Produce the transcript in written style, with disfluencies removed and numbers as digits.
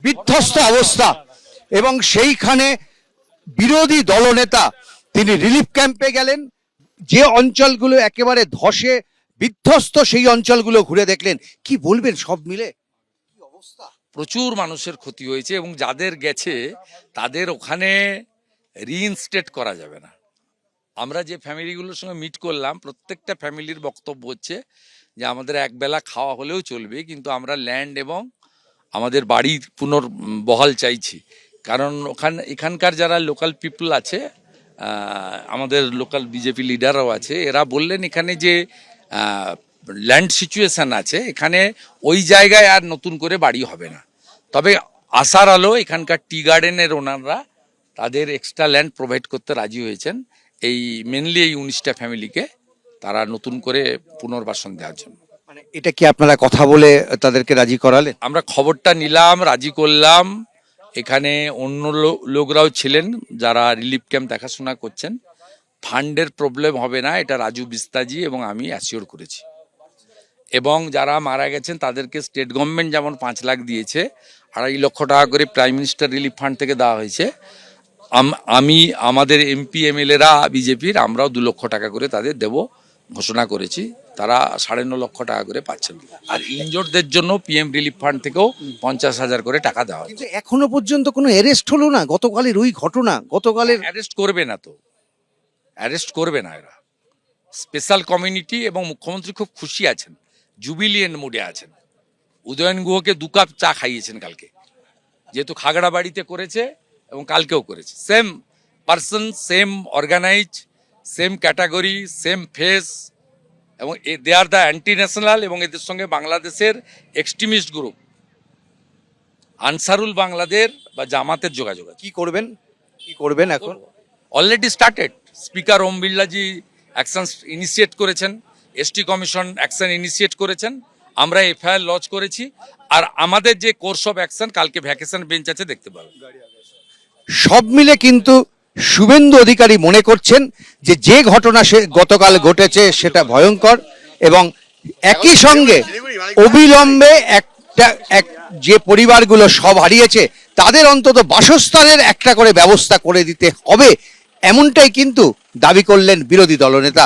বিধ্বস্ত অবস্থা এবং সেইখানে বিরোধী দলনেতা তিনি রিলিফ ক্যাম্পে গেলেন, যে অঞ্চলগুলো একেবারে ধসে বিধ্বস্ত সেই অঞ্চলগুলো ঘুরে দেখলেন। কি বলবেন সব মিলে কি অবস্থা? প্রচুর মানুষের ক্ষতি হয়েছে এবং যাদের গেছে তাদের ওখানে রিইনস্টেট করা যাবে না। আমরা যে ফ্যামিলিগুলোর সঙ্গে মিট করলাম, প্রত্যেকটা ফ্যামিলির বক্তব্য হচ্ছে যে আমাদের একবেলা খাওয়া হলেও চলবে, কিন্তু আমরা ল্যান্ড এবং আমাদের বাড়ির পুনর্বহাল চাইছি। কারণ এখানকার যারা লোকাল পিপল আছে, আমাদের লোকাল বিজেপি লিডাররাও আছে, এরা বললেন এখানে যে ল্যান্ড সিচুয়েশন আছে এখানে ওই জায়গায় আর নতুন করে বাড়ি হবে না। তবে আশার আলো এখানকার টি গার্ডেনের ওনাররা তাদের এক্সট্রা ল্যান্ড প্রোভাইড করতে রাজি হয়েছেন, এই মেনলি এই 19টা ফ্যামিলিকে তারা নতুন করে পুনর্বাসন দেওয়ার জন্য। মানে এটা কি আপনারা কথা বলে তাদেরকে রাজি করালেন? আমরা খবরটা নিলাম, রাজি করলাম। এখানে অন্য লোকরাও ছিলেন যারা রিলিফ ক্যাম্প দেখাশোনা করছেন। ফান্ডের প্রবলেম হবে না, এটা রাজু বিস্তাজি এবং আমি অ্যাসিওর করেছি। এবং যারা মারা গেছেন তাদেরকে স্টেট গভর্নমেন্ট যেমন 5 লাখ দিয়েছে, 2.5 লক্ষ টাকা করে প্রাইম মিনিস্টার রিলিফ ফান্ড থেকে দেওয়া হয়েছে। আমি আমাদের এমপি এমএলএরা বিজেপির আমরাও 2 লক্ষ টাকা করে তাদের দেব ঘোষণা করেছি। তারা 9.5 লক্ষ টাকা করে পাচ্ছেন। আর ইনজোর্ডদের জন্য পিএম রিলিফ ফান্ড থেকেও 50,000 করে টাকা দেওয়া হচ্ছে। কিন্তু এখনো পর্যন্ত কোনো অ্যারেস্ট হলো না। গতকালের ওই ঘটনা, গতকালের অ্যারেস্ট করবে না তো, অ্যারেস্ট করবে না এরা। স্পেশাল কমিউনিটি এবং মুখ্যমন্ত্রী খুব খুশি আছেন, জুবিলিয়েন্ট মুডে আছেন। উদয়ন গুহকে 2 কাপ চা খাইয়েছেন কালকে, যেহেতু খাগড়াবাড়িতে করেছে এবং কালকেও করেছে। Same person, same organise, same category, same face, এবং they are the anti national. এবং এদের সঙ্গে বাংলাদেশের এক্সট্রিমিস্ট গ্রুপ আনসারুল বাংলাদেশ বা জামাতের যোগাযোগ আছে। কি করবেন, কি করবেন এখন? Already started. স্পিকার ওম বিড়লাজি অ্যাকশন ইনিশিয়েট করেছেন, এসটি কমিশন অ্যাকশন ইনিশিয়েট করেছেন, আমরা এফআইআর লঞ্চ করেছি। আর আমাদের যে কোর্স অফ অ্যাকশন, কালকে ভ্যাকেশন বেঞ্চ আছে, দেখতে পাবেন। সব মিলে কিন্তু শুভেন্দু অধিকারী মনে করছেন যে যে ঘটনা সে গতকাল ঘটেছে সেটা ভয়ঙ্কর, এবং একই সঙ্গে অবিলম্বে যে পরিবারগুলো সব হারিয়েছে তাদের অন্তত বাসস্থানের একটা করে ব্যবস্থা করে দিতে হবে, এমনটাই কিন্তু দাবি করলেন বিরোধী দলনেতা।